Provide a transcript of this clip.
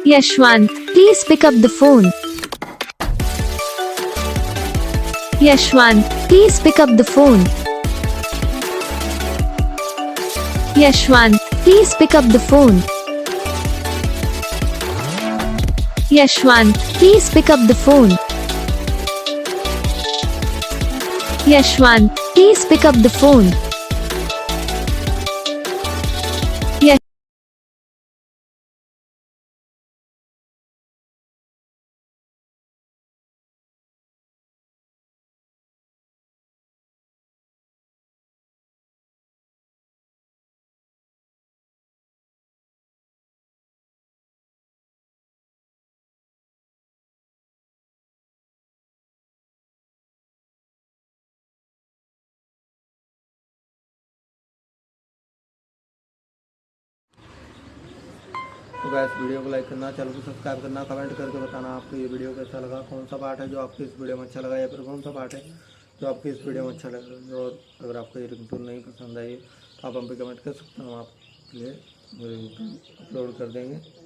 Yashwant, please pick up the phone. Yashwant, please pick up the phone. Yashwant, please pick up the phone. Yashwant, please pick up the phone. Yashwant, please pick up the phone. तो guys video को like करना, channel को subscribe करना, comment करके बताना आपको ये video कैसा लगा, कौन सा पार्ट है जो आपको इस वीडियो में अच्छा लगा या फिर कौन सा पार्ट है जो आपको इस वीडियो में अच्छा लगा। और अगर आपको ये रिंगटोन नहीं पसंद आई तो आप हम पे कमेंट कर सकते हैं, हम आपके लिए अपलोड कर देंगे।